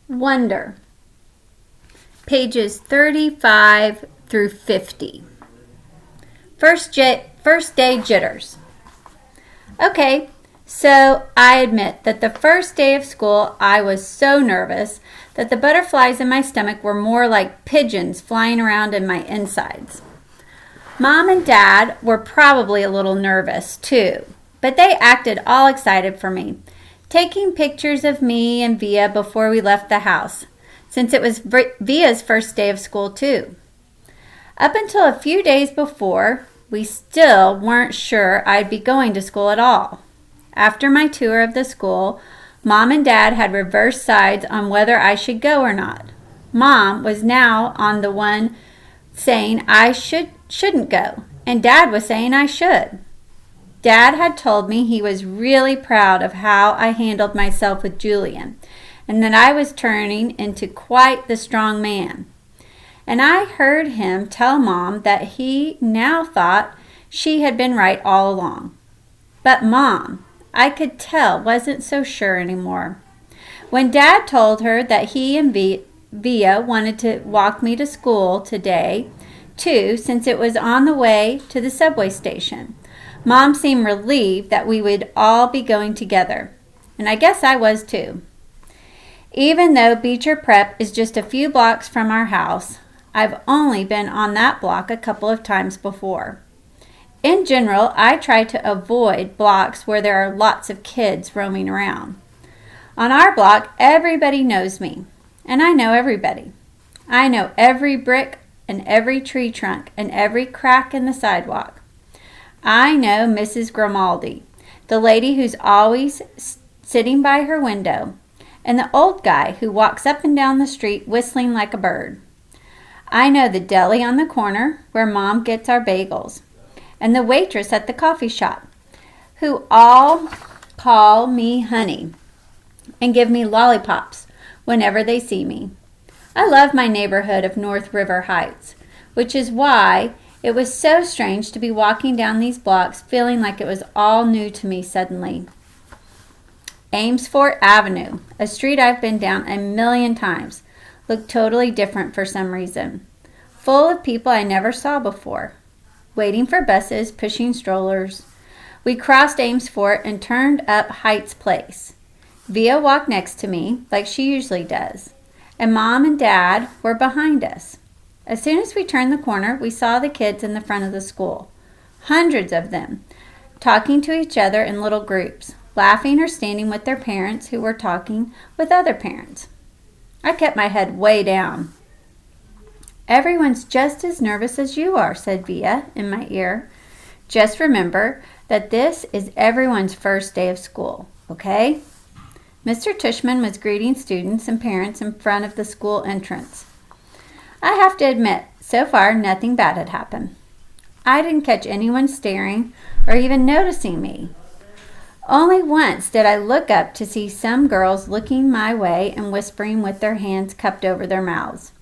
Wonder, pages 35 through 50. First day jitters. Okay, so I admit that the first day of school I was so nervous that the butterflies in my stomach were more like pigeons flying around in my insides. Mom and Dad were probably a little nervous too, but they acted all excited for me, taking pictures of me and Via before we left the house, since it was Via's first day of school too. Up until a few days before, we still weren't sure I'd be going to school at all. After my tour of the school, Mom and Dad had reversed sides on whether I should go or not. Mom was now on the one saying I shouldn't go, and Dad was saying I should. Dad had told me he was really proud of how I handled myself with Julian, and that I was turning into quite the strong man. And I heard him tell Mom that he now thought she had been right all along. But Mom, I could tell, wasn't so sure anymore. When Dad told her that he and Via wanted to walk me to school today, too, since it was on the way to the subway station, Mom seemed relieved that we would all be going together. And I guess I was too. Even though Beecher Prep is just a few blocks from our house, I've only been on that block a couple of times before. In general, I try to avoid blocks where there are lots of kids roaming around. On our block, everybody knows me, and I know everybody. I know every brick and every tree trunk and every crack in the sidewalk. I know Mrs. Grimaldi, the lady who's always sitting by her window, and the old guy who walks up and down the street whistling like a bird. I know the deli on the corner where Mom gets our bagels, and the waitress at the coffee shop, who all call me honey and give me lollipops whenever they see me. I love my neighborhood of North River Heights, which is why it was so strange to be walking down these blocks feeling like it was all new to me suddenly. Amesfort Avenue, a street I've been down a million times, looked totally different for some reason. Full of people I never saw before, waiting for buses, pushing strollers. We crossed Amesfort and turned up Heights Place. Via walked next to me, like she usually does, and Mom and Dad were behind us. As soon as we turned the corner, we saw the kids in the front of the school, hundreds of them, talking to each other in little groups, laughing or standing with their parents who were talking with other parents. I kept my head way down. "Everyone's just as nervous as you are," said Via in my ear. "Just remember that this is everyone's first day of school, okay?" Mr. Tushman was greeting students and parents in front of the school entrance. I have to admit, so far nothing bad had happened. I didn't catch anyone staring or even noticing me. Only once did I look up to see some girls looking my way and whispering with their hands cupped over their mouths.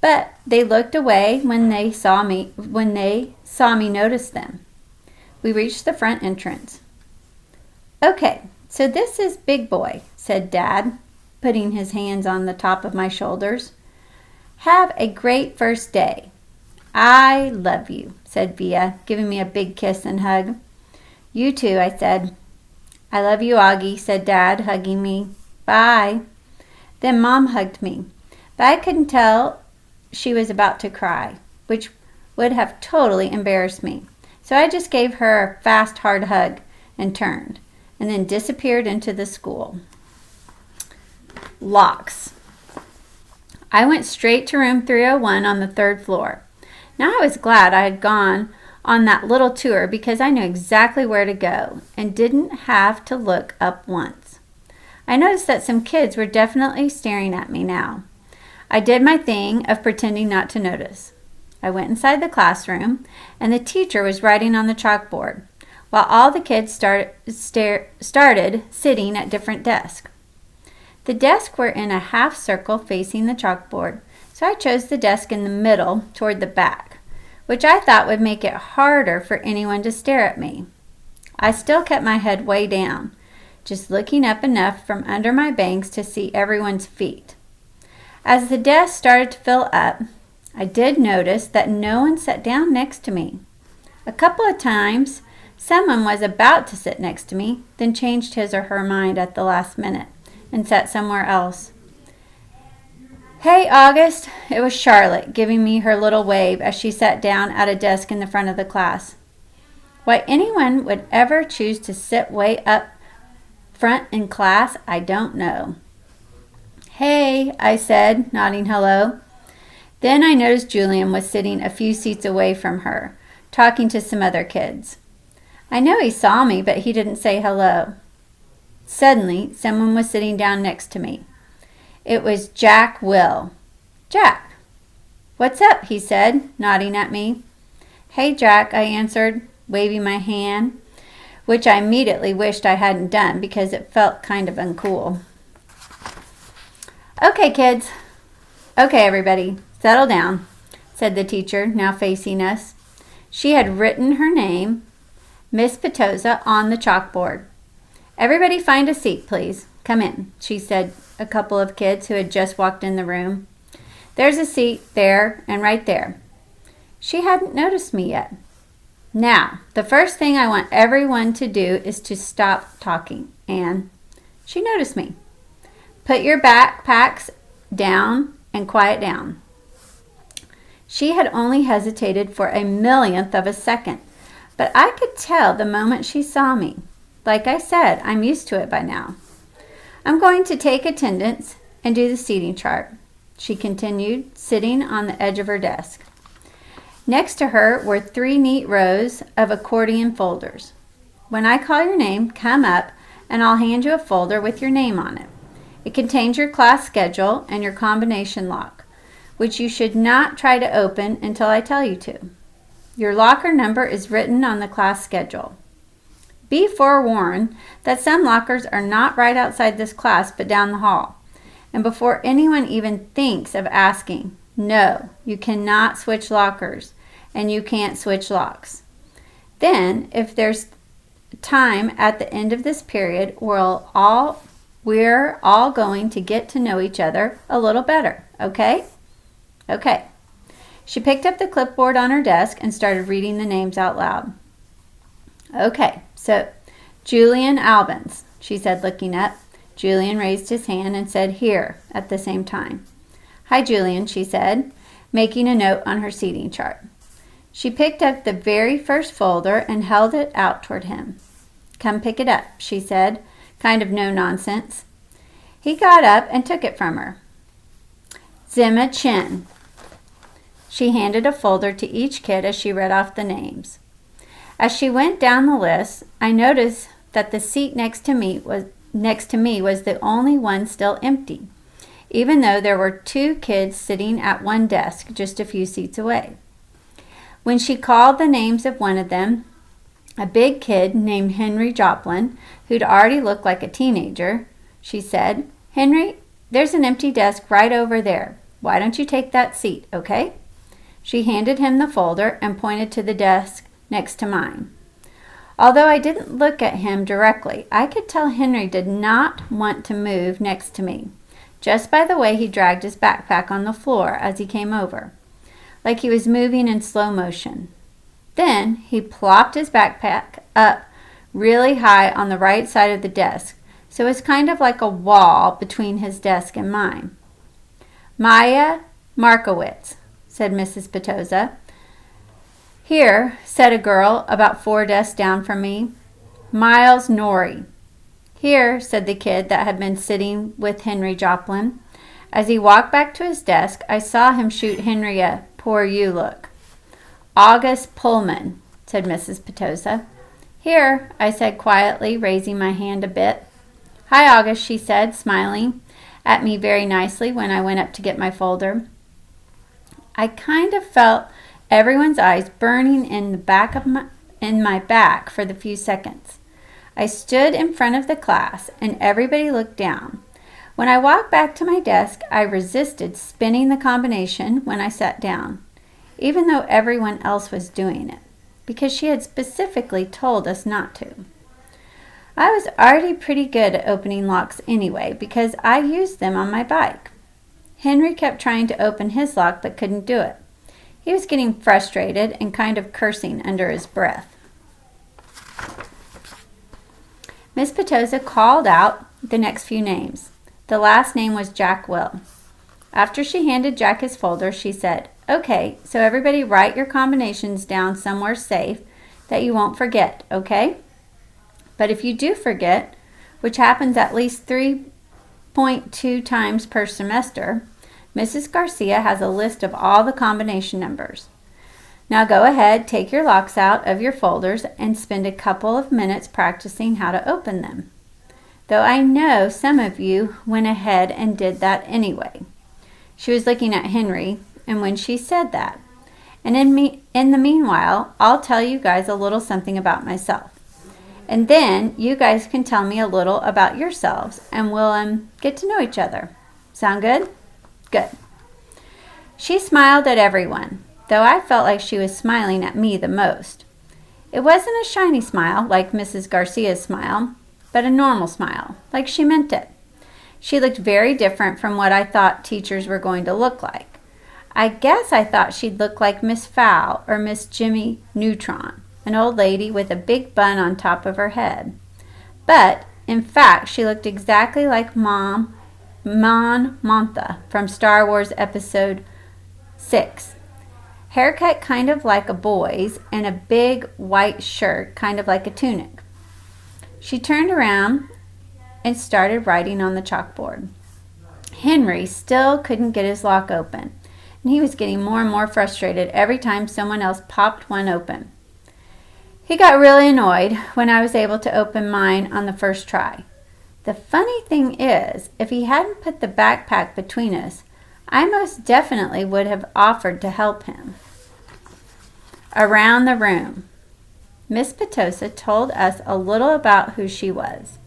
But they looked away when they saw me notice them. We reached the front entrance. "Okay, so this is Big Boy," said Dad, putting his hands on the top of my shoulders. "Have a great first day." "I love you," said Via, giving me a big kiss and hug. "You too," I said. "I love you, Augie," said Dad, hugging me. "Bye." Then Mom hugged me, but I couldn't tell she was about to cry, which would have totally embarrassed me. So I just gave her a fast, hard hug and turned, and then disappeared into the school. Locks. I went straight to room 301 on the 3rd floor. Now I was glad I had gone on that little tour because I knew exactly where to go and didn't have to look up once. I noticed that some kids were definitely staring at me now. I did my thing of pretending not to notice. I went inside the classroom, and the teacher was writing on the chalkboard, while all the kids started sitting at different desks. The desks were in a half circle facing the chalkboard, so I chose the desk in the middle toward the back, which I thought would make it harder for anyone to stare at me. I still kept my head way down, just looking up enough from under my bangs to see everyone's feet. As the desk started to fill up, I did notice that no one sat down next to me. A couple of times, someone was about to sit next to me, then changed his or her mind at the last minute and sat somewhere else. "Hey, August," it was Charlotte giving me her little wave as she sat down at a desk in the front of the class. Why anyone would ever choose to sit way up front in class, I don't know. "Hey," I said, nodding hello. Then I noticed Julian was sitting a few seats away from her, talking to some other kids. I know he saw me, but he didn't say hello. Suddenly, someone was sitting down next to me. It was Jack Will. "Jack." "What's up?" he said, nodding at me. "Hey, Jack," I answered, waving my hand, which I immediately wished I hadn't done because it felt kind of uncool. "Okay, kids. Okay, everybody, settle down," said the teacher, now facing us. She had written her name, Miss Petosa, on the chalkboard. "Everybody find a seat, please. Come in," she said to a couple of kids who had just walked in the room. "There's a seat there and right there." She hadn't noticed me yet. "Now, the first thing I want everyone to do is to stop talking." And she noticed me. "Put your backpacks down and quiet down." She had only hesitated for a millionth of a second, but I could tell the moment she saw me. Like I said, I'm used to it by now. "I'm going to take attendance and do the seating chart," she continued, sitting on the edge of her desk. Next to her were 3 neat rows of accordion folders. When I call your name, come up and I'll hand you a folder with your name on it. It contains your class schedule and your combination lock, which you should not try to open until I tell you to. Your locker number is written on the class schedule. Be forewarned that some lockers are not right outside this class but down the hall. And before anyone even thinks of asking, no, you cannot switch lockers and you can't switch locks. Then, if there's time at the end of this period, we're all going to get to know each other a little better, okay? Okay. She picked up the clipboard on her desk and started reading the names out loud. "Okay, so Julian Albans," she said, looking up. Julian raised his hand and said, "Here," at the same time. "Hi, Julian," she said, making a note on her seating chart. She picked up the very first folder and held it out toward him. "Come pick it up," she said, kind of no nonsense. He got up and took it from her. "Zimma Chin." She handed a folder to each kid as she read off the names. As she went down the list, I noticed that the seat next to me was the only one still empty, even though there were 2 kids sitting at one desk just a few seats away. When she called the names of one of them, a big kid named Henry Joplin, who'd already looked like a teenager, she said, "Henry, there's an empty desk right over there. Why don't you take that seat, okay?" She handed him the folder and pointed to the desk next to mine. Although I didn't look at him directly, I could tell Henry did not want to move next to me, just by the way he dragged his backpack on the floor as he came over, like he was moving in slow motion. Then he plopped his backpack up really high on the right side of the desk, so it's kind of like a wall between his desk and mine. "Maya Markowitz," said Mrs. Petosa. "Here," said a girl about 4 desks down from me. "Miles Norrie." "Here," said the kid that had been sitting with Henry Joplin. As he walked back to his desk, I saw him shoot Henry a "poor you" look. "August Pullman," said Mrs. Petosa. "Here," I said quietly, raising my hand a bit. "Hi, August," she said, smiling at me very nicely when I went up to get my folder. I kind of felt everyone's eyes burning in my back for the few seconds. I stood in front of the class and everybody looked down. When I walked back to my desk, I resisted spinning the combination when I sat down, even though everyone else was doing it, because she had specifically told us not to. I was already pretty good at opening locks anyway because I used them on my bike. Henry kept trying to open his lock but couldn't do it. He was getting frustrated and kind of cursing under his breath. Miss Petosa called out the next few names. The last name was Jack Will. After she handed Jack his folder, she said, "Okay, so everybody write your combinations down somewhere safe that you won't forget, okay? But if you do forget, which happens at least 3.2 times per semester, Mrs. Garcia has a list of all the combination numbers. Now go ahead, take your locks out of your folders and spend a couple of minutes practicing how to open them. Though I know some of you went ahead and did that anyway." She was looking at Henry, and when she said that, "And in the meanwhile, I'll tell you guys a little something about myself. And then you guys can tell me a little about yourselves, and we'll get to know each other. Sound good?" Good. She smiled at everyone, though I felt like she was smiling at me the most. It wasn't a shiny smile like Mrs. Garcia's smile, but a normal smile, like she meant it. She looked very different from what I thought teachers were going to look like. I guess I thought she'd look like Miss Fowl or Miss Jimmy Neutron, an old lady with a big bun on top of her head. But, in fact, she looked exactly like Mon Mothma from Star Wars Episode 6. Haircut kind of like a boy's and a big white shirt kind of like a tunic. She turned around and started writing on the chalkboard. Henry still couldn't get his lock open, and he was getting more and more frustrated every time someone else popped one open. He got really annoyed when I was able to open mine on the first try. The funny thing is, if he hadn't put the backpack between us, I most definitely would have offered to help him. Around the room. Miss Petosa told us a little about who she was.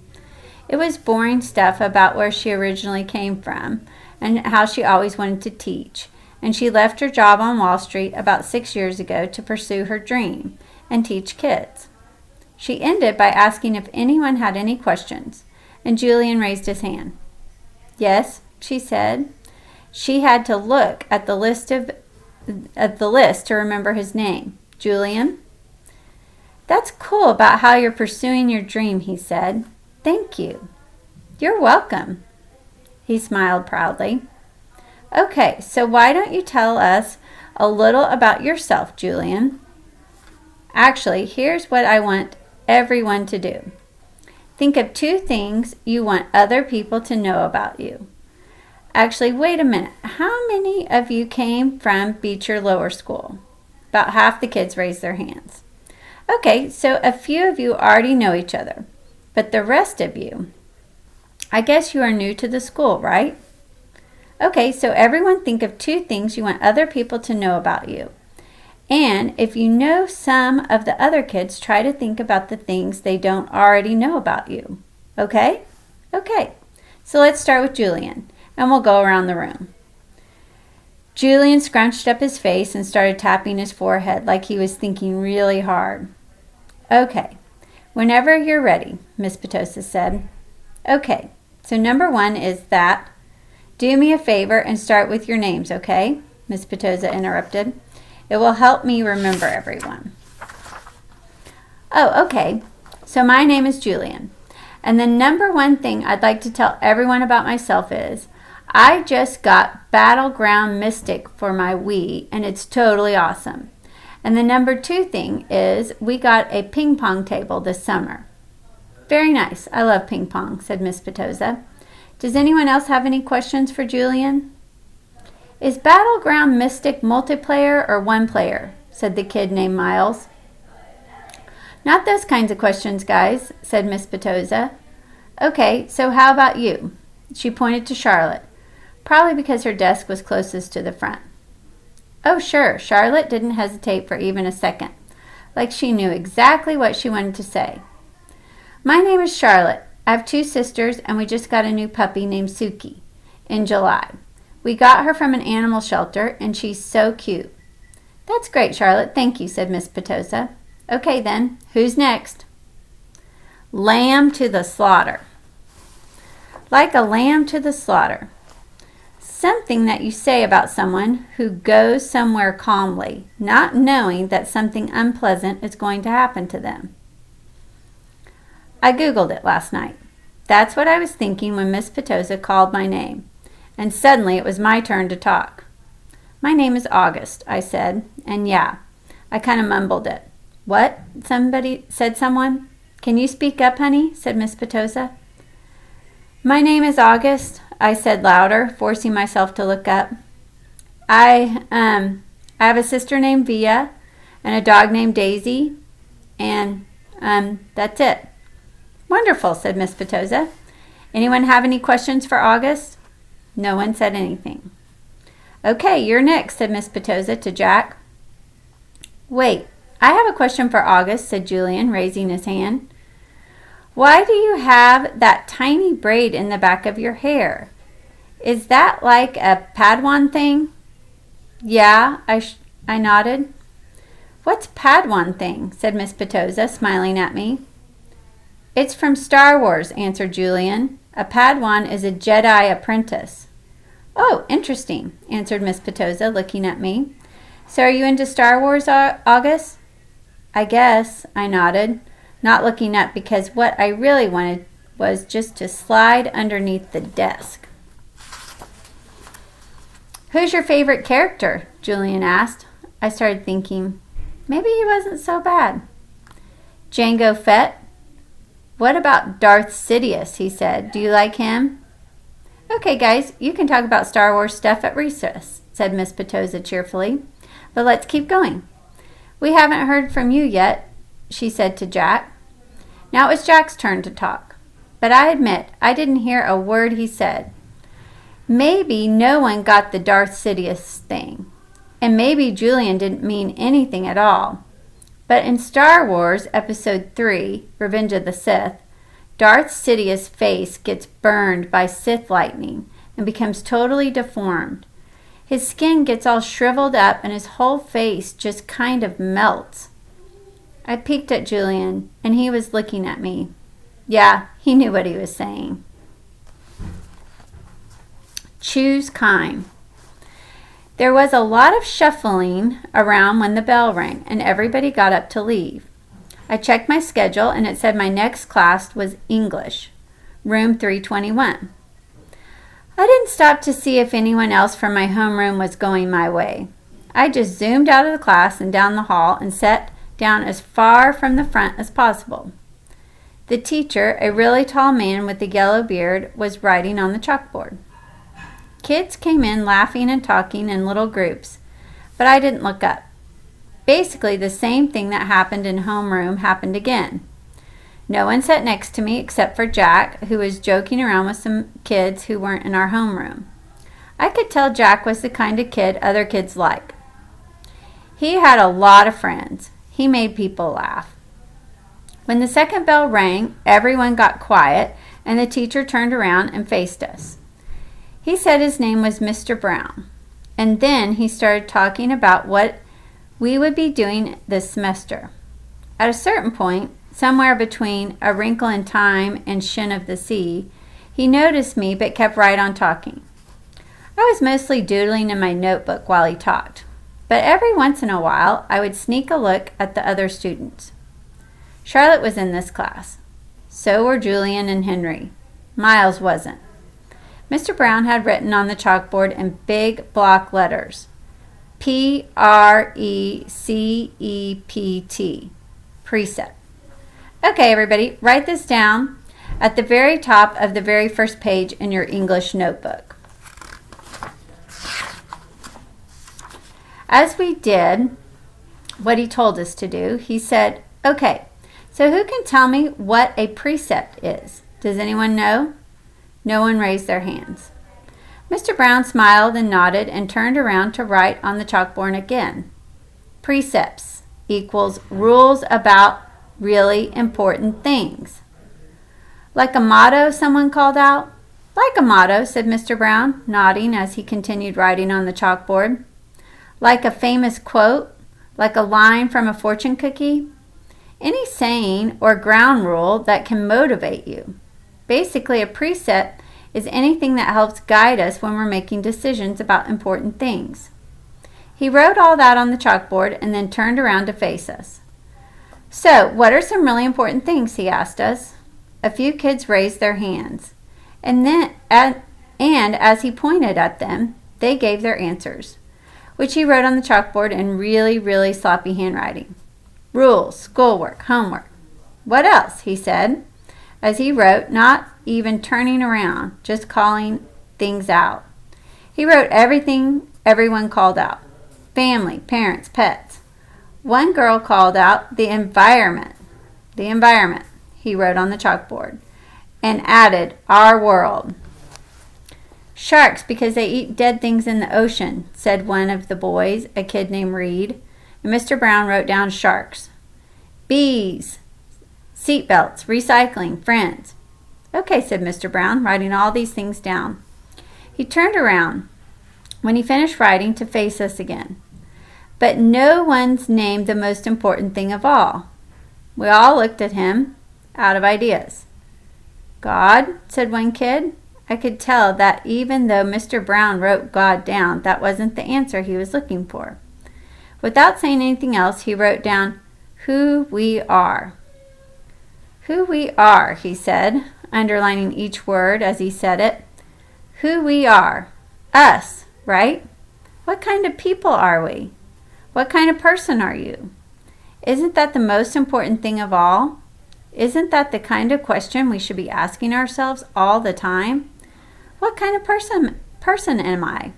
It was boring stuff about where she originally came from and how she always wanted to teach, and she left her job on Wall Street about 6 years ago to pursue her dream and teach kids. She ended by asking if anyone had any questions, and Julian raised his hand. "Yes," she said. She had to look at the list to remember his name. "Julian?" "That's cool about how you're pursuing your dream," he said. "Thank you." "You're welcome." He smiled proudly. "Okay, so why don't you tell us a little about yourself, Julian?" Actually, here's what I want everyone to do. Think of 2 things you want other people to know about you. Actually, wait a minute. How many of you came from Beecher Lower School? About half the kids raised their hands. Okay, so a few of you already know each other, but the rest of you, I guess you are new to the school, right? Okay, so everyone think of 2 things you want other people to know about you. And if you know some of the other kids, try to think about the things they don't already know about you. Okay? Okay. So let's start with Julian, and we'll go around the room. Julian scrunched up his face and started tapping his forehead like he was thinking really hard. "Okay. Whenever you're ready," Miss Petosa said. "Okay. So number 1 is that. Do me a favor and start with your names, okay?" Miss Petosa interrupted. "It will help me remember everyone." "Oh, okay. So my name is Julian. And the number 1 thing I'd like to tell everyone about myself is I just got Battleground Mystic for my Wii, and it's totally awesome. And the number 2 thing is we got a ping pong table this summer." "Very nice. I love ping pong," said Miss Petosa. "Does anyone else have any questions for Julian?" "Is Battleground Mystic multiplayer or 1 player?" said the kid named Miles. "Not those kinds of questions, guys," said Miss Petosa. "Okay, so how about you?" She pointed to Charlotte, probably because her desk was closest to the front. "Oh, sure." Charlotte didn't hesitate for even a second, like she knew exactly what she wanted to say. "My name is Charlotte. I have 2 sisters, and we just got a new puppy named Suki in July. We got her from an animal shelter, and she's so cute." "That's great, Charlotte. Thank you," said Miss Petosa. "Okay, then. Who's next?" "Lamb to the slaughter." "Like a lamb to the slaughter." Something that you say about someone who goes somewhere calmly, not knowing that something unpleasant is going to happen to them. I Googled it last night. That's what I was thinking when Miss Petosa called my name, and suddenly it was my turn to talk. My name is August, I said, and yeah, I kind of mumbled it. What? Said someone. Can you speak up, honey? Said Miss Petosa. My name is August, I said louder, forcing myself to look up. I have a sister named Via and a dog named Daisy, and that's it. Wonderful, said Miss Petosa. Anyone have any questions for August? No one said anything. Okay, you're next, said Miss Petosa to Jack. Wait, I have a question for August, said Julian, raising his hand. Why do you have that tiny braid in the back of your hair? Is that like a Padawan thing? Yeah, I nodded. What's Padawan thing? Said Miss Petosa, smiling at me. It's from Star Wars, answered Julian. A Padawan is a Jedi apprentice. Oh, interesting, answered Miss Petosa, looking at me. So are you into Star Wars, August? I guess, I nodded, not looking up because what I really wanted was just to slide underneath the desk. Who's your favorite character? Julian asked. I started thinking, maybe he wasn't so bad. Jango Fett. What about Darth Sidious, he said. Do you like him? Okay, guys, you can talk about Star Wars stuff at recess, said Miss Petosa cheerfully. But let's keep going. We haven't heard from you yet, she said to Jack. Now it was Jack's turn to talk, but I admit I didn't hear a word he said. Maybe no one got the Darth Sidious thing, and maybe Julian didn't mean anything at all. But in Star Wars Episode 3, Revenge of the Sith, Darth Sidious' face gets burned by Sith lightning and becomes totally deformed. His skin gets all shriveled up and his whole face just kind of melts. I peeked at Julian, and he was looking at me. Yeah, he knew what he was saying. Choose kind. There was a lot of shuffling around when the bell rang, and everybody got up to leave. I checked my schedule, and it said my next class was English, room 321. I didn't stop to see if anyone else from my homeroom was going my way. I just zoomed out of the class and down the hall and sat down as far from the front as possible. The teacher, a really tall man with a yellow beard, was writing on the chalkboard. Kids came in laughing and talking in little groups, but I didn't look up. Basically, the same thing that happened in homeroom happened again. No one sat next to me except for Jack, who was joking around with some kids who weren't in our homeroom. I could tell Jack was the kind of kid other kids like. He had a lot of friends. He made people laugh. When the second bell rang, everyone got quiet, and the teacher turned around and faced us. He said his name was Mr. Brown, and then he started talking about what we would be doing this semester. At a certain point, somewhere between A Wrinkle in Time and Shin of the Sea, he noticed me but kept right on talking. I was mostly doodling in my notebook while he talked, but every once in a while I would sneak a look at the other students. Charlotte was in this class. So were Julian and Henry. Miles wasn't. Mr. Brown had written on the chalkboard in big block letters, Precept, precept. Okay, everybody, write this down at the very top of the very first page in your English notebook. As we did what he told us to do, he said, okay, so who can tell me what a precept is? Does anyone know? No one raised their hands. Mr. Brown smiled and nodded and turned around to write on the chalkboard again. Precepts equals rules about really important things. Like a motto, someone called out. Like a motto, said Mr. Brown, nodding as he continued writing on the chalkboard. Like a famous quote, like a line from a fortune cookie. Any saying or ground rule that can motivate you. Basically, a precept is anything that helps guide us when we're making decisions about important things. He wrote all that on the chalkboard and then turned around to face us. So, what are some really important things, he asked us. A few kids raised their hands. And as he pointed at them, they gave their answers, which he wrote on the chalkboard in really, really sloppy handwriting. Rules, schoolwork, homework. What else? He said, as he wrote, not even turning around, just calling things out. He wrote everything everyone called out. Family, parents, pets. One girl called out the environment. The environment, he wrote on the chalkboard, and added, our world. Sharks, because they eat dead things in the ocean, said one of the boys, a kid named Reed, and Mr. Brown wrote down sharks. Bees, seatbelts, recycling, friends. Okay, said Mr. Brown, writing all these things down. He turned around when he finished writing to face us again. But no one's named the most important thing of all. We all looked at him, out of ideas. God, said one kid. I could tell that even though Mr. Brown wrote God down, that wasn't the answer he was looking for. Without saying anything else, he wrote down who we are. Who we are, he said, underlining each word as he said it. Who we are. Us, right? What kind of people are we? What kind of person are you? Isn't that the most important thing of all? Isn't that the kind of question we should be asking ourselves all the time? What kind of person am I?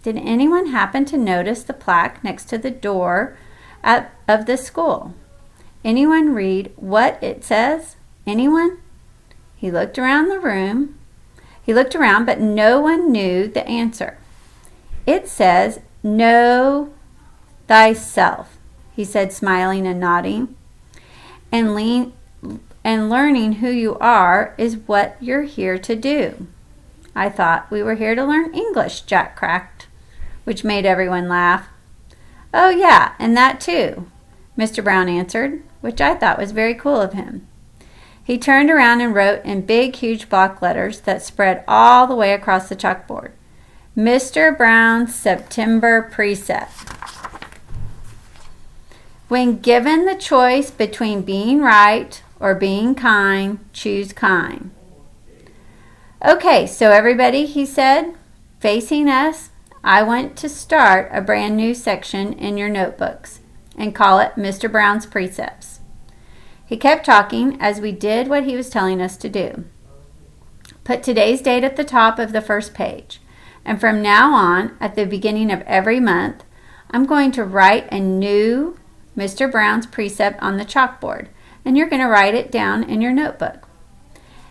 Did anyone happen to notice the plaque next to the door of the school? Anyone read what it says? Anyone? He looked around the room. He looked around, but no one knew the answer. It says, know thyself, he said, smiling and nodding. And learning who you are is what you're here to do. I thought we were here to learn English, Jack cracked, which made everyone laugh. Oh, yeah, and that too, Mr. Brown answered, which I thought was very cool of him. He turned around and wrote in big, huge block letters that spread all the way across the chalkboard, Mr. Brown's September Precept. When given the choice between being right or being kind, choose kind. Okay, so everybody, he said, facing us, I want to start a brand new section in your notebooks and call it Mr. Brown's Precepts. He kept talking as we did what he was telling us to do. Put today's date at the top of the first page, and from now on, at the beginning of every month, I'm going to write a new Mr. Brown's Precept on the chalkboard, and you're going to write it down in your notebook.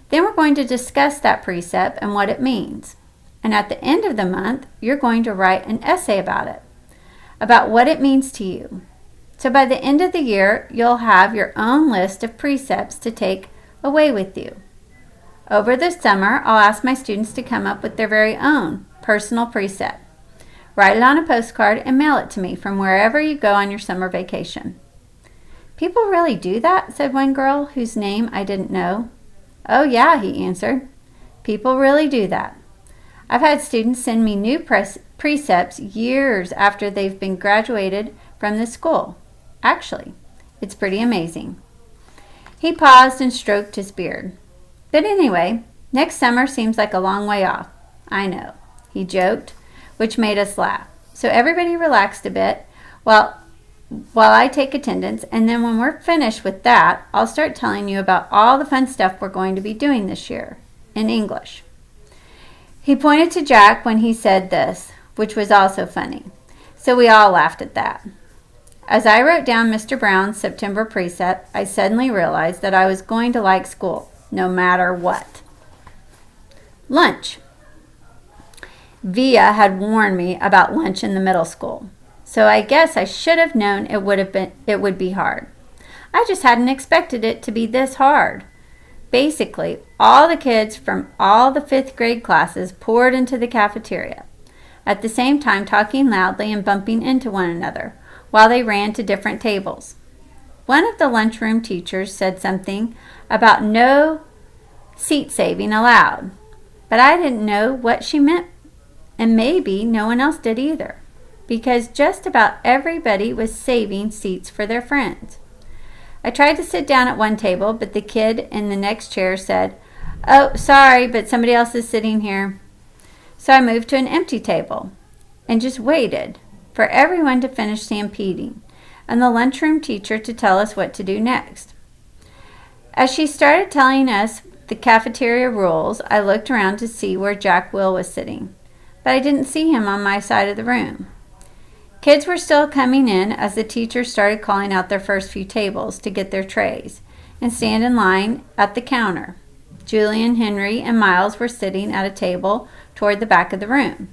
Then we're going to discuss that precept and what it means. And at the end of the month, you're going to write an essay about it, about what it means to you. So by the end of the year, you'll have your own list of precepts to take away with you. Over the summer, I'll ask my students to come up with their very own personal precept. Write it on a postcard and mail it to me from wherever you go on your summer vacation. People really do that, said one girl whose name I didn't know. Oh, yeah, he answered. People really do that. I've had students send me new precepts years after they've been graduated from the school. Actually, it's pretty amazing. He paused and stroked his beard. But anyway, next summer seems like a long way off. I know, he joked, which made us laugh. So everybody relaxed a bit while I take attendance, and then when we're finished with that, I'll start telling you about all the fun stuff we're going to be doing this year in English. He pointed to Jack when he said this, which was also funny. So we all laughed at that. As I wrote down Mr. Brown's September precept, I suddenly realized that I was going to like school, no matter what. Lunch. Via had warned me about lunch in the middle school. So I guess I should have known it would be hard. I just hadn't expected it to be this hard. Basically, all the kids from all the 5th grade classes poured into the cafeteria, at the same time talking loudly and bumping into one another, while they ran to different tables. One of the lunchroom teachers said something about no seat saving allowed. But I didn't know what she meant, and maybe no one else did either, because just about everybody was saving seats for their friends. I tried to sit down at one table, but the kid in the next chair said, "Oh, sorry, but somebody else is sitting here." So I moved to an empty table and just waited for everyone to finish stampeding and the lunchroom teacher to tell us what to do next. As she started telling us the cafeteria rules, I looked around to see where Jack Will was sitting, but I didn't see him on my side of the room. Kids were still coming in as the teacher started calling out their first few tables to get their trays and stand in line at the counter. Julian, Henry, and Miles were sitting at a table toward the back of the room.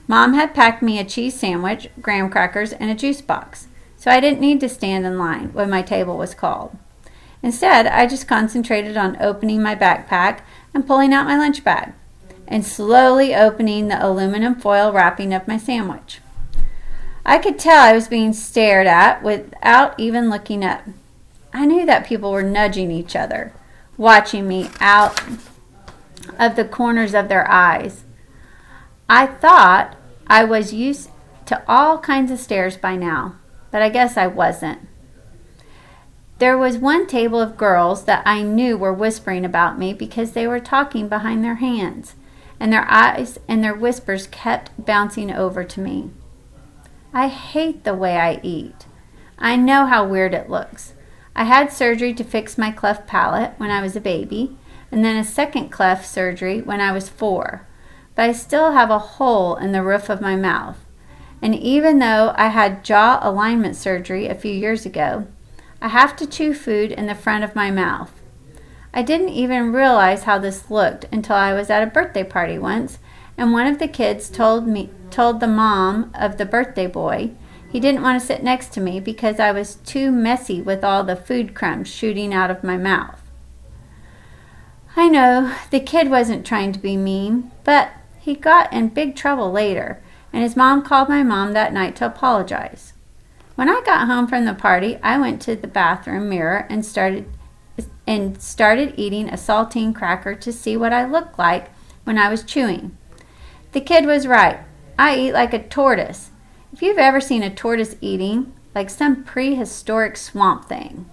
Mom had packed me a cheese sandwich, graham crackers, and a juice box, so I didn't need to stand in line when my table was called. Instead, I just concentrated on opening my backpack and pulling out my lunch bag, and slowly opening the aluminum foil wrapping of my sandwich. I could tell I was being stared at without even looking up. I knew that people were nudging each other, watching me out of the corners of their eyes. I thought I was used to all kinds of stares by now, but I guess I wasn't. There was one table of girls that I knew were whispering about me because they were talking behind their hands, and their eyes and their whispers kept bouncing over to me. I hate the way I eat. I know how weird it looks. I had surgery to fix my cleft palate when I was a baby, and then a second cleft surgery when I was 4. But I still have a hole in the roof of my mouth. And even though I had jaw alignment surgery a few years ago, I have to chew food in the front of my mouth. I didn't even realize how this looked until I was at a birthday party once, and one of the kids told the mom of the birthday boy he didn't want to sit next to me because I was too messy with all the food crumbs shooting out of my mouth. I know the kid wasn't trying to be mean, but he got in big trouble later, and his mom called my mom that night to apologize. When I got home from the party, I went to the bathroom mirror and started eating a saltine cracker to see what I looked like when I was chewing. The kid was right. I eat like a tortoise. If you've ever seen a tortoise eating, like some prehistoric swamp thing.